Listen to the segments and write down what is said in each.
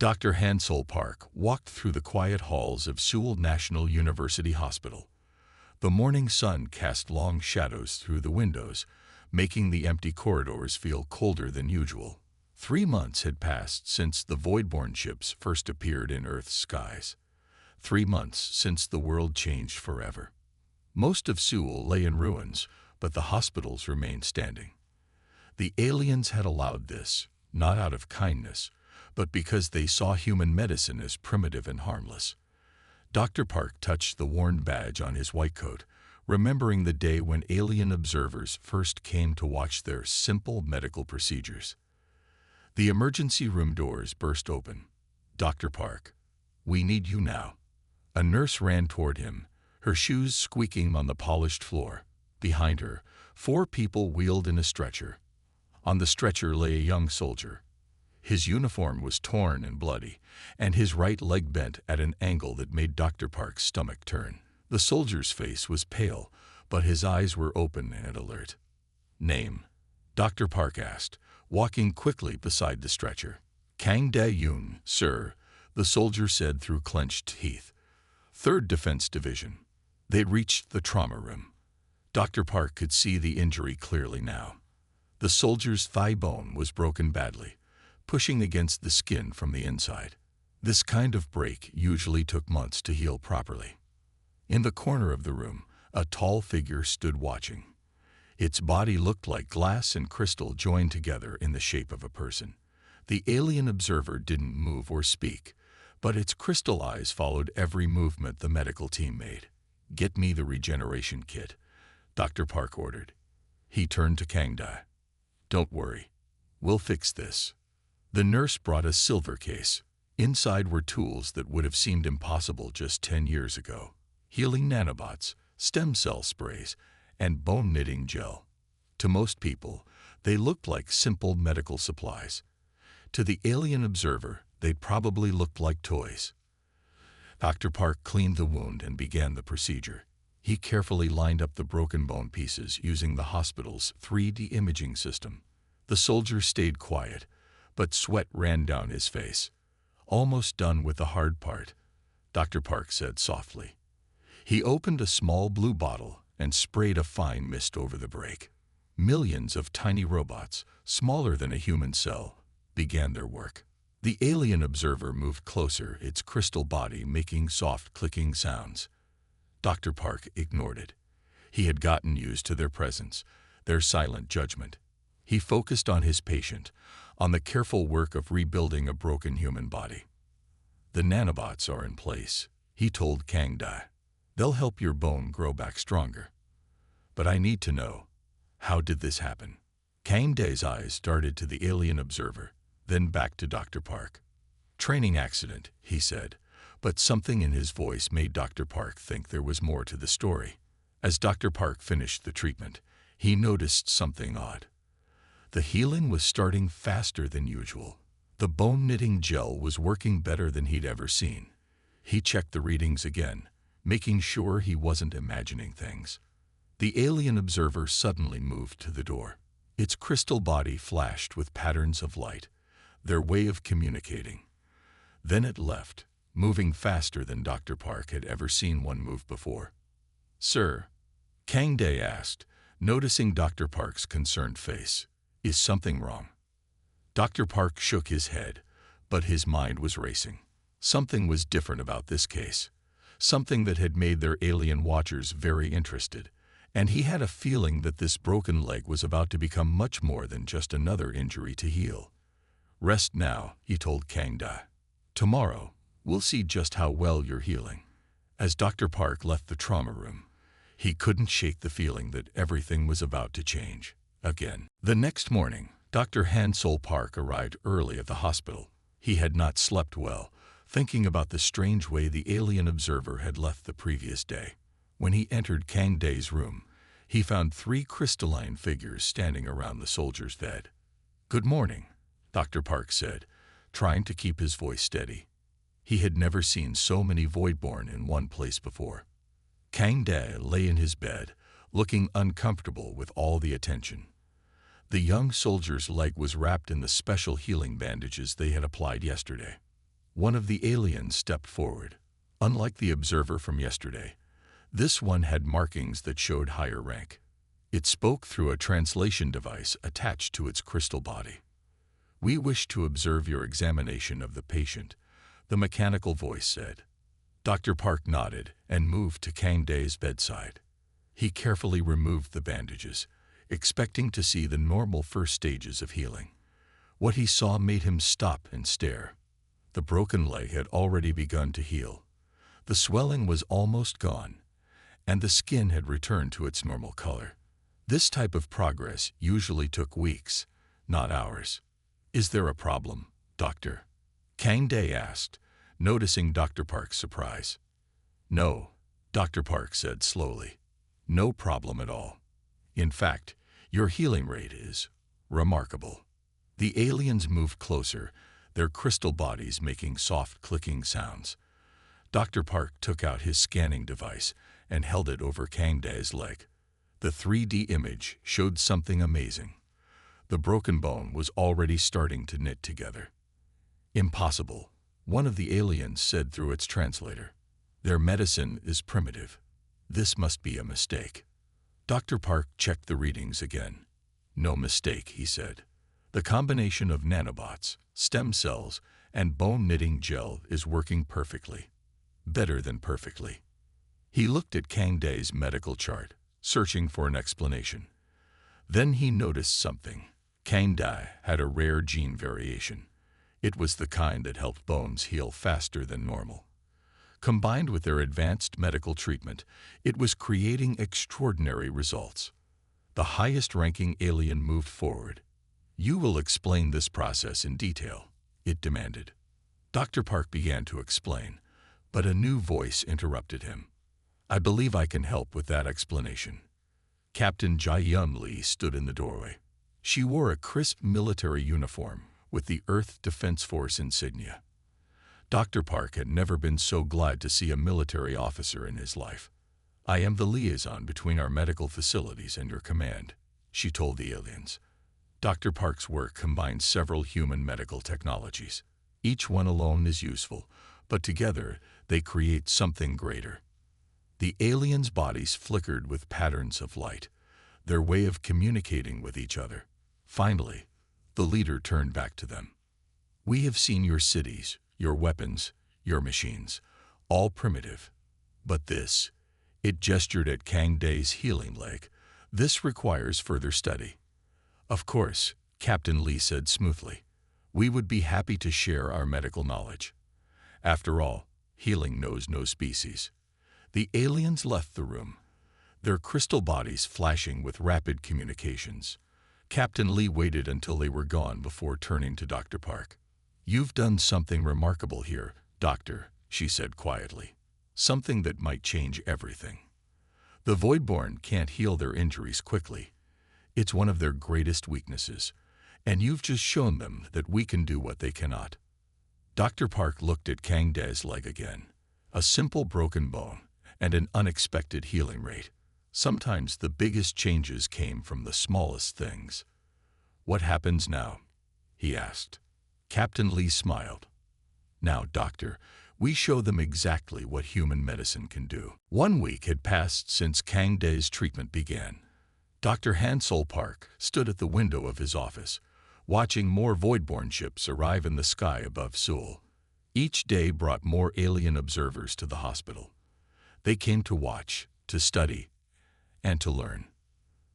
Dr. Hansel Park walked through the quiet halls of Seoul National University Hospital. The morning sun cast long shadows through the windows, making the empty corridors feel colder than usual. 3 months had passed since the void-born ships first appeared in Earth's skies. 3 months since the world changed forever. Most of Seoul lay in ruins, but the hospitals remained standing. The aliens had allowed this, not out of kindness, but because they saw human medicine as primitive and harmless. Dr. Park touched the worn badge on his white coat, remembering the day when alien observers first came to watch their simple medical procedures. The emergency room doors burst open. "Dr. Park, we need you now." A nurse ran toward him, her shoes squeaking on the polished floor. Behind her, 4 people wheeled in a stretcher. On the stretcher lay a young soldier. His uniform was torn and bloody, and his right leg bent at an angle that made Dr. Park's stomach turn. The soldier's face was pale, but his eyes were open and alert. "Name?" Dr. Park asked, walking quickly beside the stretcher. "Kang Dae-yoon, sir," the soldier said through clenched teeth. 3rd Defense Division. They'd reached the trauma room. Dr. Park could see the injury clearly now. The soldier's thigh bone was broken badly, pushing against the skin from the inside. This kind of break usually took months to heal properly. In the corner of the room, a tall figure stood watching. Its body looked like glass and crystal joined together in the shape of a person. The alien observer didn't move or speak, but its crystal eyes followed every movement the medical team made. "Get me the regeneration kit," Dr. Park ordered. He turned to Kang Dae. "Don't worry, we'll fix this." The nurse brought a silver case. Inside were tools that would have seemed impossible just 10 years ago. Healing nanobots, stem cell sprays, and bone knitting gel. To most people, they looked like simple medical supplies. To the alien observer, they'd probably looked like toys. Dr. Park cleaned the wound and began the procedure. He carefully lined up the broken bone pieces using the hospital's 3D imaging system. The soldier stayed quiet, but sweat ran down his face. "Almost done with the hard part," Dr. Park said softly. He opened a small blue bottle and sprayed a fine mist over the break. Millions of tiny robots, smaller than a human cell, began their work. The alien observer moved closer, its crystal body making soft clicking sounds. Dr. Park ignored it. He had gotten used to their presence, their silent judgment. He focused on his patient, on the careful work of rebuilding a broken human body. "The nanobots are in place," he told Kang Dae. "They'll help your bone grow back stronger. But I need to know, how did this happen?" Kang Dae's eyes darted to the alien observer, then back to Dr. Park. "Training accident," he said, but something in his voice made Dr. Park think there was more to the story. As Dr. Park finished the treatment, he noticed something odd. The healing was starting faster than usual. The bone knitting gel was working better than he'd ever seen. He checked the readings again, making sure he wasn't imagining things. The alien observer suddenly moved to the door. Its crystal body flashed with patterns of light, their way of communicating. Then it left, moving faster than Dr. Park had ever seen one move before. "Sir," Kang Dae asked, noticing Dr. Park's concerned face, "is something wrong?" Dr. Park shook his head, but his mind was racing. Something was different about this case, something that had made their alien watchers very interested, and he had a feeling that this broken leg was about to become much more than just another injury to heal. "Rest now," he told Kang Dae. "Tomorrow, we'll see just how well you're healing." As Dr. Park left the trauma room, he couldn't shake the feeling that everything was about to change again. The next morning, Dr. Hansel Park arrived early at the hospital. He had not slept well, thinking about the strange way the alien observer had left the previous day. When he entered Kang Dae's room, he found 3 crystalline figures standing around the soldier's bed. "Good morning," Dr. Park said, trying to keep his voice steady. He had never seen so many voidborn in one place before. Kang Dae lay in his bed, looking uncomfortable with all the attention. The young soldier's leg was wrapped in the special healing bandages they had applied yesterday. One of the aliens stepped forward. Unlike the observer from yesterday, this one had markings that showed higher rank. It spoke through a translation device attached to its crystal body. "We wish to observe your examination of the patient," the mechanical voice said. Dr. Park nodded and moved to Kang Dae's bedside. He carefully removed the bandages, expecting to see the normal first stages of healing. What he saw made him stop and stare. The broken leg had already begun to heal. The swelling was almost gone, and the skin had returned to its normal color. This type of progress usually took weeks, not hours. "Is there a problem, doctor?" Kang Dae asked, noticing Dr. Park's surprise. "No," Dr. Park said slowly. "No problem at all. In fact, your healing rate is remarkable." The aliens moved closer, their crystal bodies making soft clicking sounds. Dr. Park took out his scanning device and held it over Kang Dae's leg. The 3D image showed something amazing. The broken bone was already starting to knit together. "Impossible," one of the aliens said through its translator. "Their medicine is primitive. This must be a mistake." Dr. Park checked the readings again. "No mistake," he said. "The combination of nanobots, stem cells, and bone knitting gel is working perfectly. Better than perfectly." He looked at Kang Dae's medical chart, searching for an explanation. Then he noticed something. Kang Dae had a rare gene variation. It was the kind that helped bones heal faster than normal. Combined with their advanced medical treatment, it was creating extraordinary results. The highest-ranking alien moved forward. "You will explain this process in detail," it demanded. Dr. Park began to explain, but a new voice interrupted him. "I believe I can help with that explanation." Captain Ji-Yun Lee stood in the doorway. She wore a crisp military uniform with the Earth Defense Force insignia. Dr. Park had never been so glad to see a military officer in his life. "I am the liaison between our medical facilities and your command," she told the aliens. Dr. Park's work combines several human medical technologies. Each one alone is useful, but together they create something greater. The aliens' bodies flickered with patterns of light, their way of communicating with each other. Finally, the leader turned back to them. "We have seen your cities, your weapons, your machines, all primitive. But this," it gestured at Kang Dae's healing leg, "this requires further study." "Of course," Captain Lee said smoothly. "We would be happy to share our medical knowledge. After all, healing knows no species." The aliens left the room, their crystal bodies flashing with rapid communications. Captain Lee waited until they were gone before turning to Dr. Park. "You've done something remarkable here, Doctor," she said quietly. "Something that might change everything. The Voidborn can't heal their injuries quickly. It's one of their greatest weaknesses, and you've just shown them that we can do what they cannot." Dr. Park looked at Kang Dae's leg again. A simple broken bone and an unexpected healing rate. Sometimes the biggest changes came from the smallest things. "What happens now?" he asked. Captain Lee smiled. "Now, Doctor, we show them exactly what human medicine can do." 1 week had passed since Kang Dae's treatment began. Dr. Hansol Park stood at the window of his office, watching more Voidborn ships arrive in the sky above Seoul. Each day brought more alien observers to the hospital. They came to watch, to study, and to learn.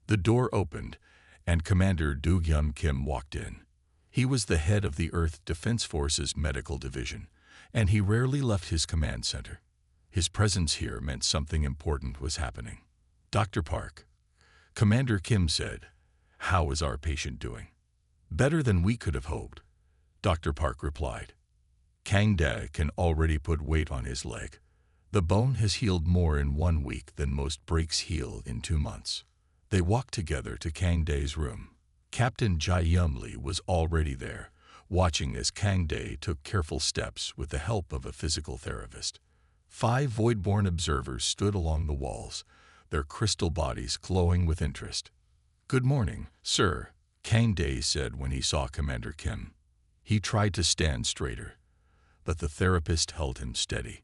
The door opened, and Commander Do-Hyun Kim walked in. He was the head of the Earth Defense Force's medical division, and he rarely left his command center. His presence here meant something important was happening. "Dr. Park," Commander Kim said, "how is our patient doing?" "Better than we could have hoped," Dr. Park replied. "Kang Dae can already put weight on his leg. The bone has healed more in 1 week than most breaks heal in 2 months." They walked together to Kang Dae's room. Captain Ji-Yun Lee was already there, watching as Kang Dae took careful steps with the help of a physical therapist. 5 Voidborn observers stood along the walls, their crystal bodies glowing with interest. "Good morning, sir," Kang Dae said when he saw Commander Kim. He tried to stand straighter, but the therapist held him steady.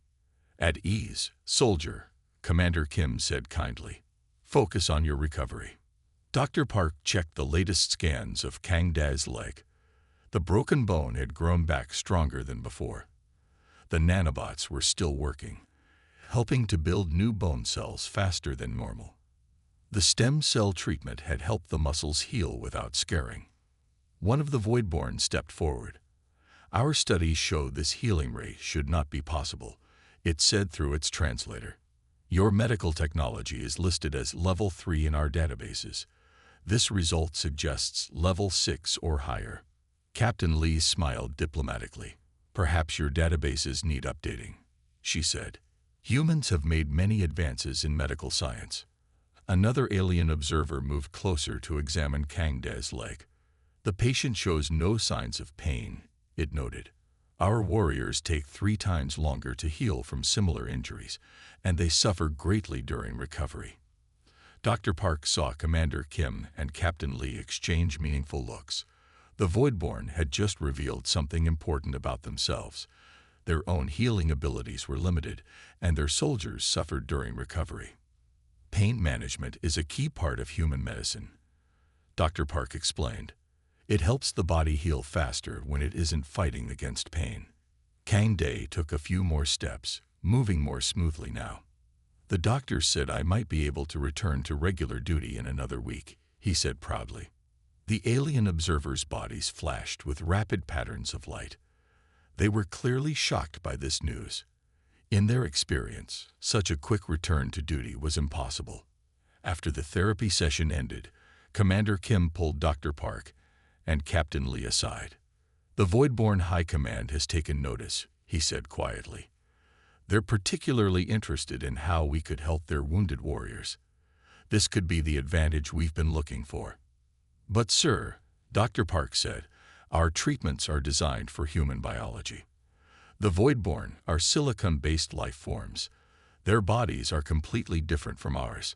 "At ease, soldier," Commander Kim said kindly. "Focus on your recovery." Dr. Park checked the latest scans of Kang Da's leg. The broken bone had grown back stronger than before. The nanobots were still working, helping to build new bone cells faster than normal. The stem cell treatment had helped the muscles heal without scarring. One of the Voidborn stepped forward. "Our studies show this healing rate should not be possible," it said through its translator. "Your medical technology is listed as level 3 in our databases. This result suggests level 6 or higher." Captain Lee smiled diplomatically. "Perhaps your databases need updating," she said. "Humans have made many advances in medical science." Another alien observer moved closer to examine Kang Da's leg. "The patient shows no signs of pain," it noted. "Our warriors take 3 times longer to heal from similar injuries, and they suffer greatly during recovery." Dr. Park saw Commander Kim and Captain Lee exchange meaningful looks. The Voidborn had just revealed something important about themselves. Their own healing abilities were limited, and their soldiers suffered during recovery. "Pain management is a key part of human medicine," Dr. Park explained. "It helps the body heal faster when it isn't fighting against pain." Kang Da took a few more steps, moving more smoothly now. "The doctor said I might be able to return to regular duty in another week," he said proudly. The alien observers' bodies flashed with rapid patterns of light. They were clearly shocked by this news. In their experience, such a quick return to duty was impossible. After the therapy session ended, Commander Kim pulled Dr. Park and Captain Lee aside. "The Voidborn High Command has taken notice," he said quietly. "They're particularly interested in how we could help their wounded warriors. This could be the advantage we've been looking for." "But sir," Dr. Park said, "our treatments are designed for human biology. The Voidborn are silicon-based life forms. Their bodies are completely different from ours."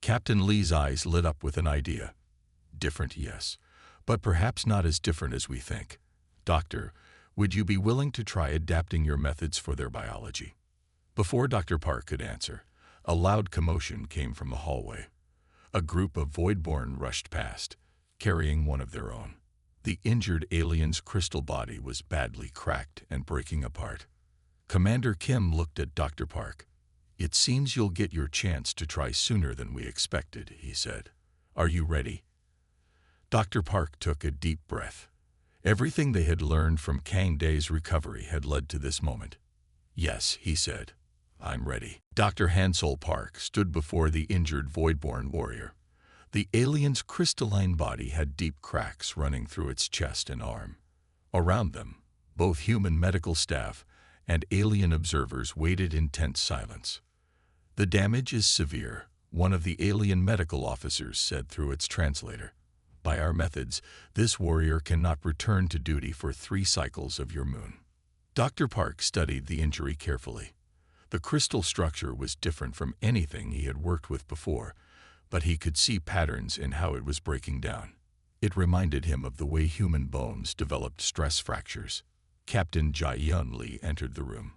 Captain Lee's eyes lit up with an idea. "Different, yes, but perhaps not as different as we think. Doctor, would you be willing to try adapting your methods for their biology?" Before Dr. Park could answer, a loud commotion came from the hallway. A group of Voidborn rushed past, carrying one of their own. The injured alien's crystal body was badly cracked and breaking apart. Commander Kim looked at Dr. Park. "It seems you'll get your chance to try sooner than we expected," he said. "Are you ready?" Dr. Park took a deep breath. Everything they had learned from Kang Da's recovery had led to this moment. "Yes," he said. "I'm ready." Dr. Hansol Park stood before the injured Voidborn warrior. The alien's crystalline body had deep cracks running through its chest and arm. Around them, both human medical staff and alien observers waited in tense silence. "The damage is severe," one of the alien medical officers said through its translator. "By our methods, this warrior cannot return to duty for 3 cycles of your moon." Dr. Park studied the injury carefully. The crystal structure was different from anything he had worked with before, but he could see patterns in how it was breaking down. It reminded him of the way human bones developed stress fractures. Captain Jae-yun Lee entered the room,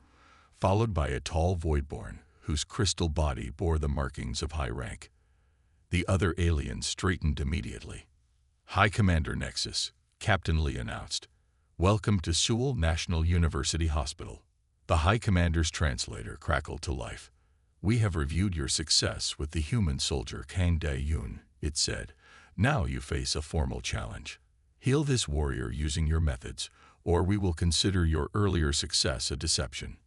followed by a tall Voidborn whose crystal body bore the markings of high rank. The other aliens straightened immediately. "High Commander Nexus," Captain Lee announced. "Welcome to Seoul National University Hospital." The High Commander's translator crackled to life. "We have reviewed your success with the human soldier Kang Da-yoon," it said. "Now you face a formal challenge. Heal this warrior using your methods, or we will consider your earlier success a deception."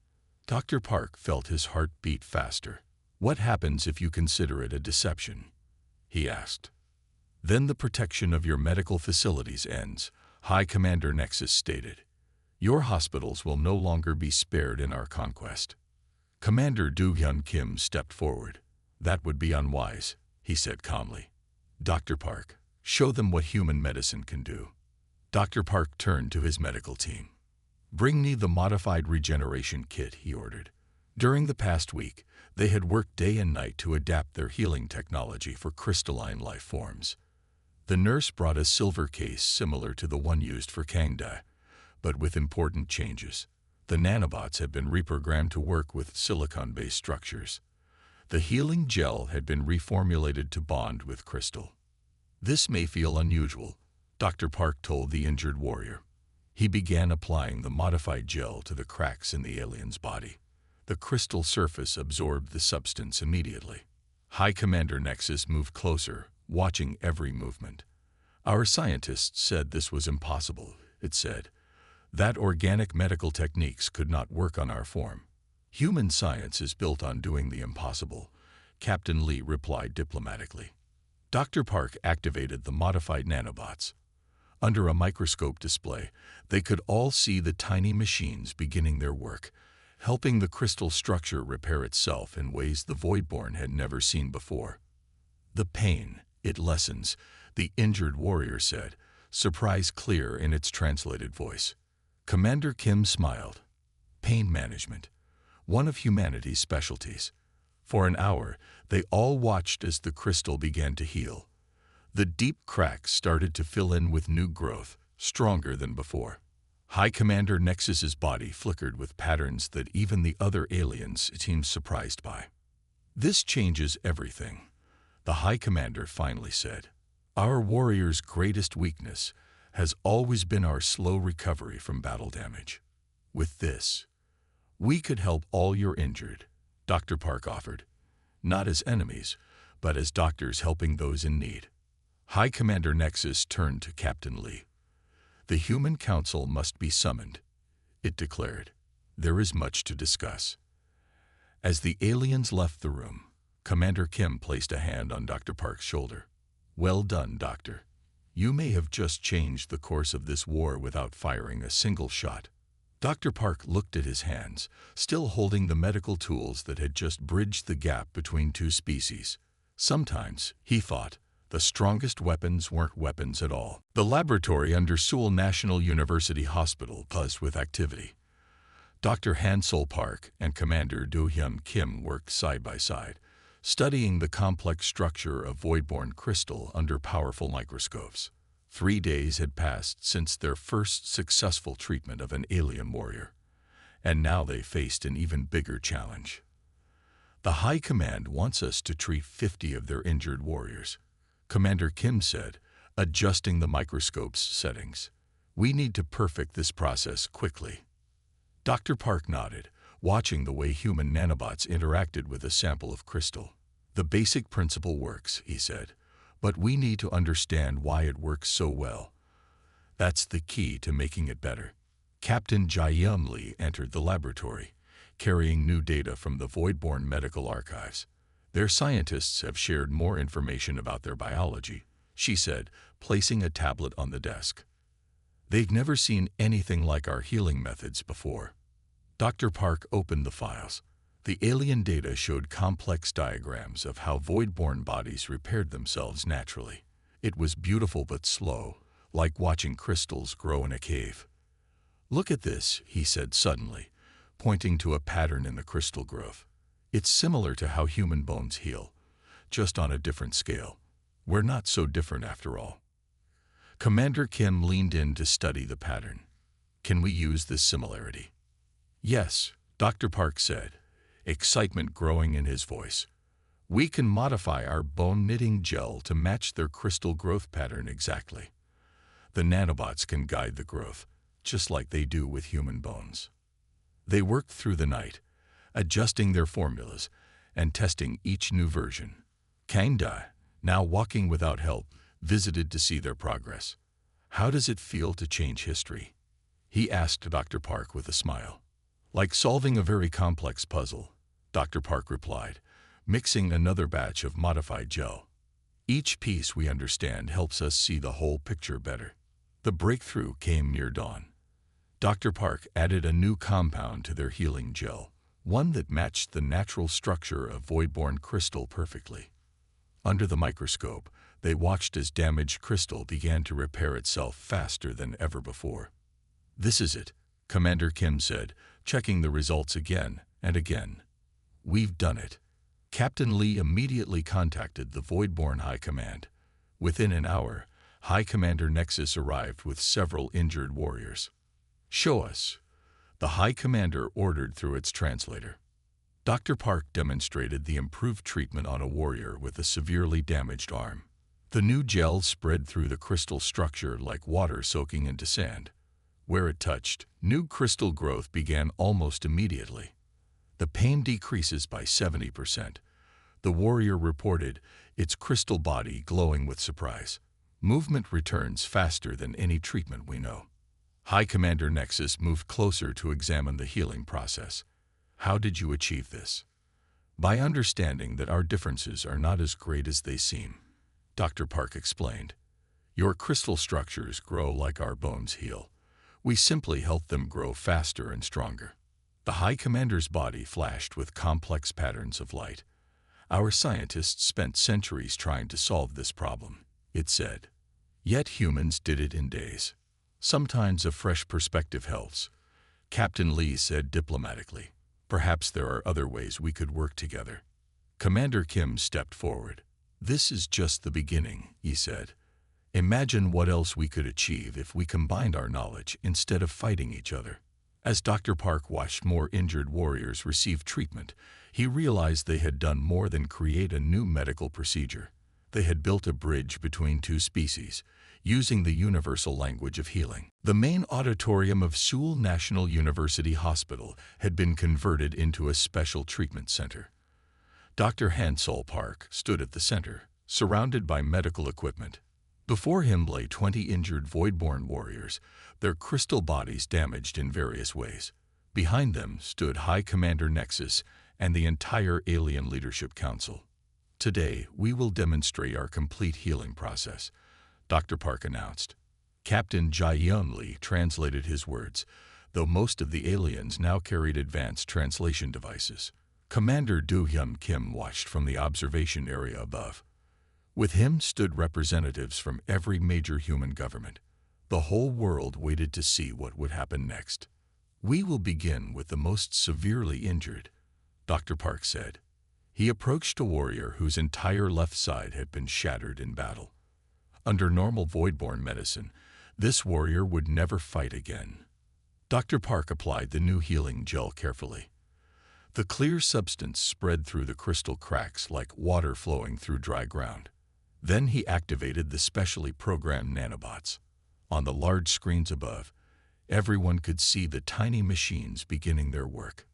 Dr. Park felt his heart beat faster. "What happens if you consider it a deception?" he asked. "Then the protection of your medical facilities ends," High Commander Nexus stated. "Your hospitals will no longer be spared in our conquest." Commander Do-hyun Kim stepped forward. "That would be unwise," he said calmly. "Dr. Park, show them what human medicine can do." Dr. Park turned to his medical team. "Bring me the modified regeneration kit," he ordered. During the past week, they had worked day and night to adapt their healing technology for crystalline life forms. The nurse brought a silver case similar to the one used for Kang Da, but with important changes. The nanobots had been reprogrammed to work with silicon-based structures. The healing gel had been reformulated to bond with crystal. "This may feel unusual," Dr. Park told the injured warrior. He began applying the modified gel to the cracks in the alien's body. The crystal surface absorbed the substance immediately. High Commander Nexus moved closer, watching every movement. "Our scientists said this was impossible," it said. "That organic medical techniques could not work on our form. Human science is built on doing the impossible," Captain Lee replied diplomatically. Dr. Park activated the modified nanobots. Under a microscope display, they could all see the tiny machines beginning their work, helping the crystal structure repair itself in ways the Voidborn had never seen before. "The pain, it lessens," the injured warrior said, surprise clear in its translated voice. Commander Kim smiled. "Pain management, one of humanity's specialties." For an hour, they all watched as the crystal began to heal. The deep cracks started to fill in with new growth, stronger than before. High Commander Nexus's body flickered with patterns that even the other aliens seemed surprised by. "This changes everything," the High Commander finally said. "Our warrior's greatest weakness has always been our slow recovery from battle damage. With this, we could help all your injured," Dr. Park offered. "Not as enemies, but as doctors helping those in need." High Commander Nexus turned to Captain Lee. "The Human Council must be summoned," it declared. "There is much to discuss." As the aliens left the room, Commander Kim placed a hand on Dr. Park's shoulder. "Well done, Doctor. You may have just changed the course of this war without firing a single shot." Dr. Park looked at his hands, still holding the medical tools that had just bridged the gap between two species. Sometimes, he thought, the strongest weapons weren't weapons at all. The laboratory under Seoul National University Hospital buzzed with activity. Dr. Han-Sol Park and Commander Do-Hyun Kim worked side by side, studying the complex structure of voidborn crystal under powerful microscopes. 3 days had passed since their first successful treatment of an alien warrior, and now they faced an even bigger challenge. "The High Command wants us to treat 50 of their injured warriors," Commander Kim said, adjusting the microscope's settings. "We need to perfect this process quickly." Dr. Park nodded, watching the way human nanobots interacted with a sample of crystal. "The basic principle works," he said, "but we need to understand why it works so well. That's the key to making it better." Captain Jae-Yun Lee entered the laboratory, carrying new data from the Voidborn Medical Archives. "Their scientists have shared more information about their biology," she said, placing a tablet on the desk. "They've never seen anything like our healing methods before." Dr. Park opened the files. The alien data showed complex diagrams of how voidborn bodies repaired themselves naturally. It was beautiful but slow, like watching crystals grow in a cave. "Look at this," he said suddenly, pointing to a pattern in the crystal growth. "It's similar to how human bones heal, just on a different scale. We're not so different after all." Commander Kim leaned in to study the pattern. "Can we use this similarity?" "Yes," Dr. Park said, excitement growing in his voice. "We can modify our bone-knitting gel to match their crystal growth pattern exactly. The nanobots can guide the growth, just like they do with human bones." They worked through the night, adjusting their formulas and testing each new version. Kang Da, now walking without help, visited to see their progress. "How does it feel to change history?" he asked Dr. Park with a smile. "Like solving a very complex puzzle," Dr. Park replied, mixing another batch of modified gel. "Each piece we understand helps us see the whole picture better." The breakthrough came near dawn. Dr. Park added a new compound to their healing gel, one that matched the natural structure of voidborn crystal perfectly. Under the microscope, they watched as damaged crystal began to repair itself faster than ever before. "This is it," Commander Kim said, checking the results again and again. "We've done it." Captain Lee immediately contacted the Voidborn High Command. Within an hour, High Commander Nexus arrived with several injured warriors. "Show us." the High Commander ordered through its translator. Dr. Park demonstrated the improved treatment on a warrior with a severely damaged arm. The new gel spread through the crystal structure like water soaking into sand. Where it touched, new crystal growth began almost immediately. The pain decreases by 70%. The warrior reported, its crystal body glowing with surprise. Movement returns faster than any treatment we know. High Commander Nexus moved closer to examine the healing process. How did you achieve this? By understanding that our differences are not as great as they seem, Dr. Park explained. Your crystal structures grow like our bones heal. We simply help them grow faster and stronger. The High Commander's body flashed with complex patterns of light. Our scientists spent centuries trying to solve this problem, it said. Yet humans did it in days. Sometimes a fresh perspective helps, Captain Lee said diplomatically. Perhaps there are other ways we could work together. Commander Kim stepped forward. This is just the beginning, he said. Imagine what else we could achieve if we combined our knowledge instead of fighting each other. As Dr. Park watched more injured warriors receive treatment, he realized they had done more than create a new medical procedure. They had built a bridge between two species, using the universal language of healing. The main auditorium of Seoul National University Hospital had been converted into a special treatment center. Dr. Han-Sol Park stood at the center, surrounded by medical equipment. Before him lay 20 injured void-born warriors, their crystal bodies damaged in various ways. Behind them stood High Commander Nexus and the entire Alien Leadership Council. Today, we will demonstrate our complete healing process, Dr. Park announced. Captain Jae-Yeon Lee translated his words, though most of the aliens now carried advanced translation devices. Commander Do-Hyun Kim watched from the observation area above. With him stood representatives from every major human government. The whole world waited to see what would happen next. We will begin with the most severely injured, Dr. Park said. He approached a warrior whose entire left side had been shattered in battle. Under normal void-born medicine, this warrior would never fight again. Dr. Park applied the new healing gel carefully. The clear substance spread through the crystal cracks like water flowing through dry ground. Then he activated the specially programmed nanobots. On the large screens above, everyone could see the tiny machines beginning their work.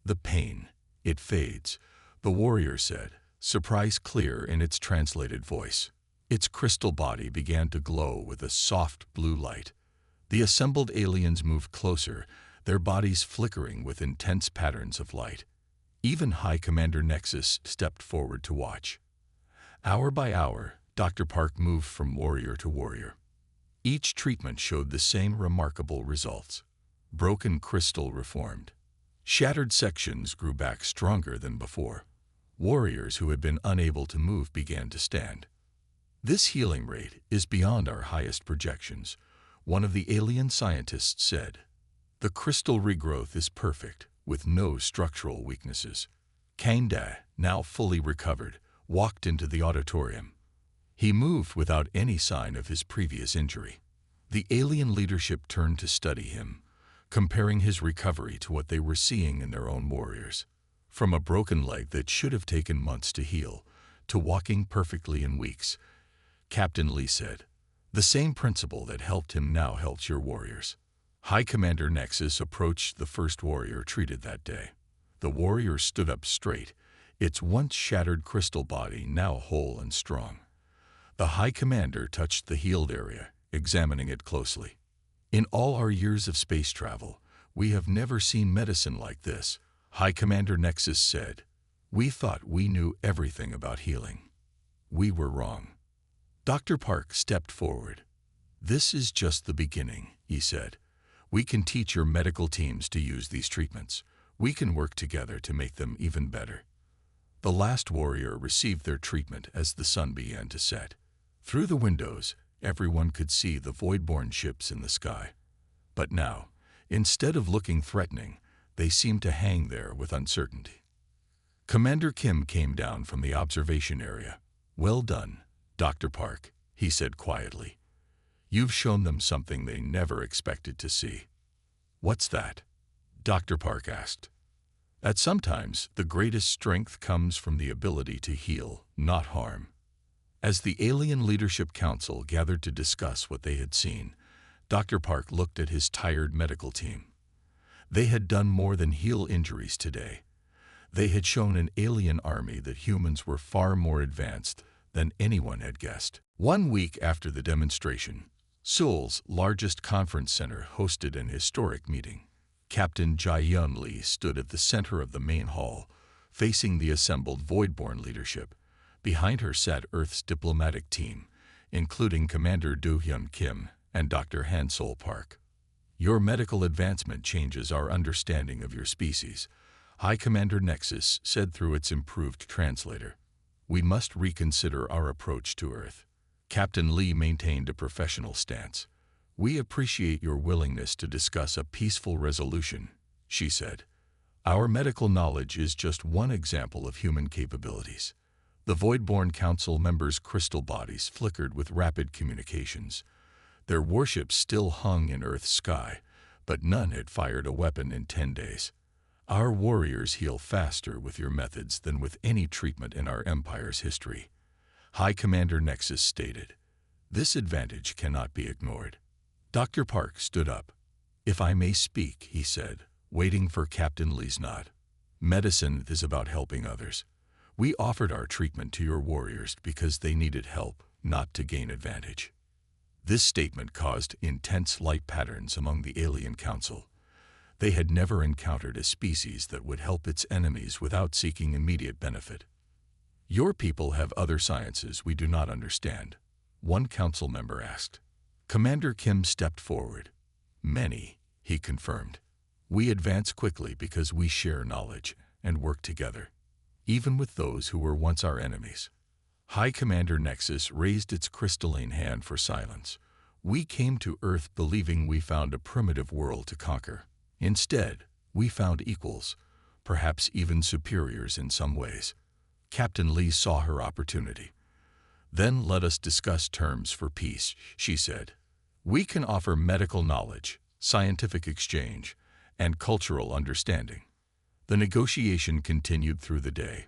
The pain, it fades, the warrior said, surprise clear in its translated voice. Its crystal body began to glow with a soft blue light. The assembled aliens moved closer, their bodies flickering with intense patterns of light. Even High Commander Nexus stepped forward to watch. Hour by hour, Dr. Park moved from warrior to warrior. Each treatment showed the same remarkable results. Broken crystal reformed. Shattered sections grew back stronger than before. Warriors who had been unable to move began to stand. This healing rate is beyond our highest projections, one of the alien scientists said. The crystal regrowth is perfect, with no structural weaknesses. Kang Da, now fully recovered, walked into the auditorium. He moved without any sign of his previous injury. The alien leadership turned to study him, comparing his recovery to what they were seeing in their own warriors. From a broken leg that should have taken months to heal, to walking perfectly in weeks, Captain Lee said, the same principle that helped him now helps your warriors. High Commander Nexus approached the first warrior treated that day. The warrior stood up straight, its once shattered crystal body now whole and strong. The High Commander touched the healed area, examining it closely. In all our years of space travel, we have never seen medicine like this, High Commander Nexus said. We thought we knew everything about healing. We were wrong. Dr. Park stepped forward. This is just the beginning, he said. We can teach your medical teams to use these treatments. We can work together to make them even better. The last warrior received their treatment as the sun began to set. Through the windows, everyone could see the void-born ships in the sky. But now, instead of looking threatening, they seemed to hang there with uncertainty. Commander Kim came down from the observation area. Well done, Dr. Park, he said quietly. You've shown them something they never expected to see. What's that? Dr. Park asked. That sometimes the greatest strength comes from the ability to heal, not harm. As the Alien Leadership Council gathered to discuss what they had seen, Dr. Park looked at his tired medical team. They had done more than heal injuries today. They had shown an alien army that humans were far more advanced than anyone had guessed. 1 week after the demonstration, Seoul's largest conference center hosted an historic meeting. Captain Jae-Yun Lee stood at the center of the main hall, facing the assembled Voidborn leadership. Behind her sat Earth's diplomatic team, including Commander Do-Hyun Kim and Dr. Han-Sol Park. Your medical advancement changes our understanding of your species, High Commander Nexus said through its improved translator. We must reconsider our approach to Earth. Captain Lee maintained a professional stance. We appreciate your willingness to discuss a peaceful resolution, she said. Our medical knowledge is just one example of human capabilities. The Voidborn Council members' crystal bodies flickered with rapid communications. Their warships still hung in Earth's sky, but none had fired a weapon in 10 days. Our warriors heal faster with your methods than with any treatment in our empire's history, High Commander Nexus stated. This advantage cannot be ignored. Dr. Park stood up. If I may speak, he said, waiting for Captain Lee's nod. Medicine is about helping others. We offered our treatment to your warriors because they needed help, not to gain advantage. This statement caused intense light patterns among the Alien Council. They had never encountered a species that would help its enemies without seeking immediate benefit. Your people have other sciences we do not understand, one council member asked. Commander Kim stepped forward. Many, he confirmed. We advance quickly because we share knowledge and work together, even with those who were once our enemies. High Commander Nexus raised its crystalline hand for silence. We came to Earth believing we found a primitive world to conquer. Instead, we found equals, perhaps even superiors in some ways. Captain Lee saw her opportunity. Then let us discuss terms for peace, she said. We can offer medical knowledge, scientific exchange, and cultural understanding. The negotiation continued through the day.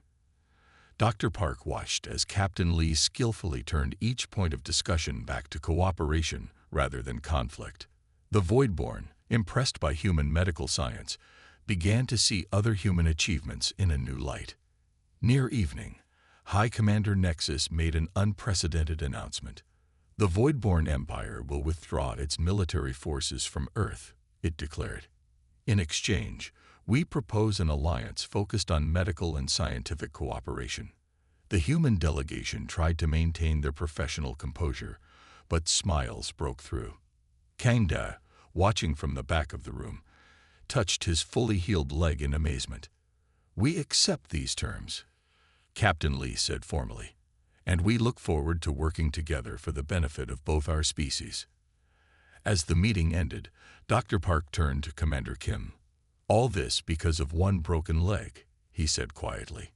Dr. Park watched as Captain Lee skillfully turned each point of discussion back to cooperation rather than conflict. The Voidborn, impressed by human medical science, began to see other human achievements in a new light. Near evening, High Commander Nexus made an unprecedented announcement. The Voidborn Empire will withdraw its military forces from Earth, it declared. In exchange, we propose an alliance focused on medical and scientific cooperation. The human delegation tried to maintain their professional composure, but smiles broke through. Kang Da, watching from the back of the room, touched his fully healed leg in amazement. We accept these terms, Captain Lee said formally, and we look forward to working together for the benefit of both our species. As the meeting ended, Dr. Park turned to Commander Kim. All this because of one broken leg, he said quietly.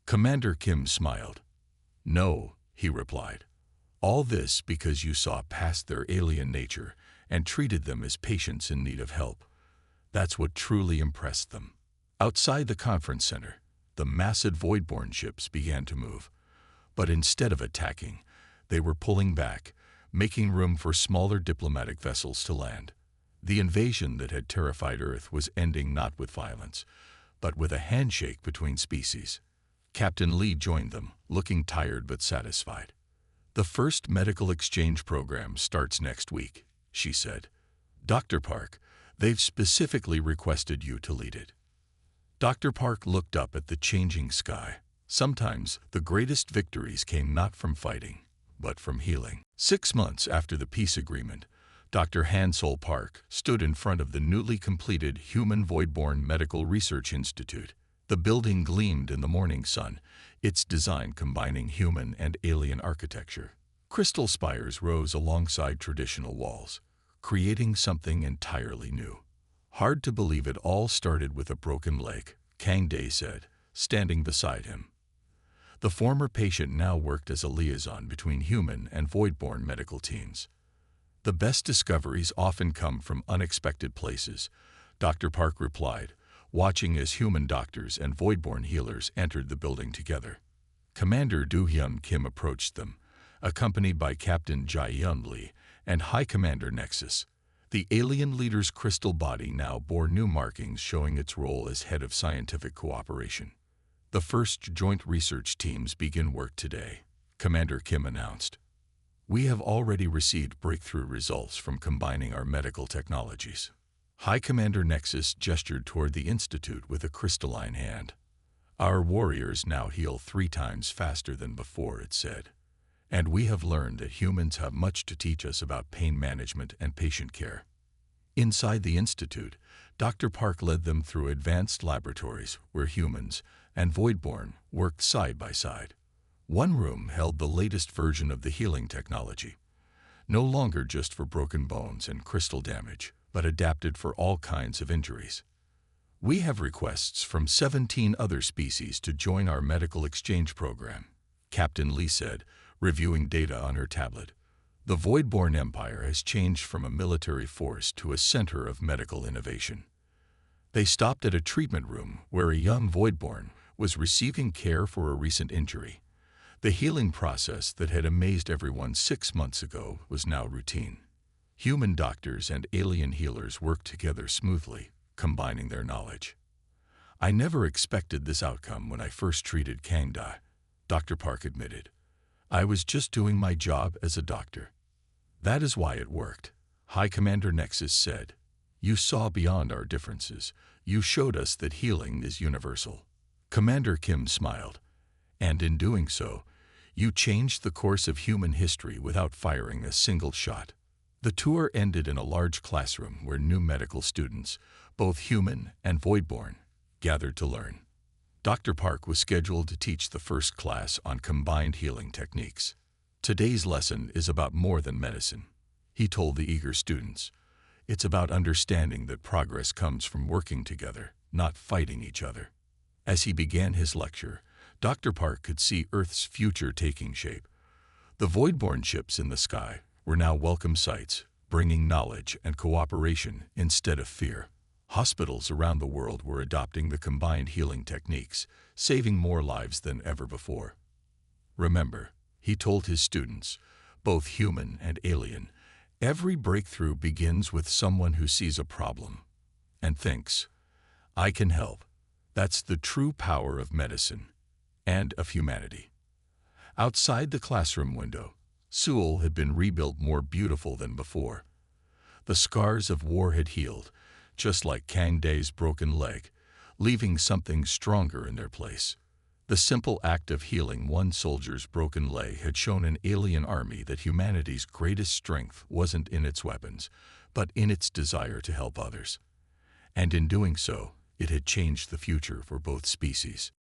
Commander Kim smiled. No, he replied. All this because you saw past their alien nature and treated them as patients in need of help. That's what truly impressed them. Outside the conference center, the massive Voidborn ships began to move. But instead of attacking, they were pulling back, making room for smaller diplomatic vessels to land. The invasion that had terrified Earth was ending not with violence, but with a handshake between species. Captain Lee joined them, looking tired but satisfied. The first medical exchange program starts next week, she said. Dr. Park, they've specifically requested you to lead it. Dr. Park looked up at the changing sky. Sometimes the greatest victories came not from fighting, but from healing. 6 months after the peace agreement, Dr. Han-Sol Park stood in front of the newly completed Human Voidborn Medical Research Institute. The building gleamed in the morning sun, its design combining human and alien architecture. Crystal spires rose alongside traditional walls, creating something entirely new. Hard to believe it all started with a broken leg, Kang Dae said, standing beside him. The former patient now worked as a liaison between human and Voidborn medical teams. The best discoveries often come from unexpected places, Dr. Park replied, watching as human doctors and void-born healers entered the building together. Commander Do-hyun Kim approached them, accompanied by Captain Jae-hyun Lee and High Commander Nexus. The alien leader's crystal body now bore new markings showing its role as head of scientific cooperation. The first joint research teams begin work today, Commander Kim announced. We have already received breakthrough results from combining our medical technologies. High Commander Nexus gestured toward the Institute with a crystalline hand. Our warriors now heal 3 times faster than before, it said. And we have learned that humans have much to teach us about pain management and patient care. Inside the Institute, Dr. Park led them through advanced laboratories where humans and void-born worked side by side. One room held the latest version of the healing technology, no longer just for broken bones and crystal damage, but adapted for all kinds of injuries. We have requests from 17 other species to join our medical exchange program, Captain Lee said, reviewing data on her tablet. The Void-born Empire has changed from a military force to a center of medical innovation. They stopped at a treatment room where a young Void-born was receiving care for a recent injury. The healing process that had amazed everyone 6 months ago was now routine. Human doctors and alien healers worked together smoothly, combining their knowledge. I never expected this outcome when I first treated Kangda, Dr. Park admitted. I was just doing my job as a doctor. That is why it worked, High Commander Nexus said. You saw beyond our differences. You showed us that healing is universal. Commander Kim smiled. And in doing so, you changed the course of human history without firing a single shot. The tour ended in a large classroom where new medical students, both human and void-born, gathered to learn. Dr. Park was scheduled to teach the first class on combined healing techniques. Today's lesson is about more than medicine, he told the eager students. It's about understanding that progress comes from working together, not fighting each other. As he began his lecture, Dr. Park could see Earth's future taking shape. The void-born ships in the sky were now welcome sights, bringing knowledge and cooperation instead of fear. Hospitals around the world were adopting the combined healing techniques, saving more lives than ever before. Remember, he told his students, both human and alien, every breakthrough begins with someone who sees a problem and thinks, I can help. That's the true power of medicine and of humanity. Outside the classroom window, Seoul had been rebuilt more beautiful than before. The scars of war had healed, just like Kang Dae's broken leg, leaving something stronger in their place. The simple act of healing one soldier's broken leg had shown an alien army that humanity's greatest strength wasn't in its weapons, but in its desire to help others. And in doing so, it had changed the future for both species.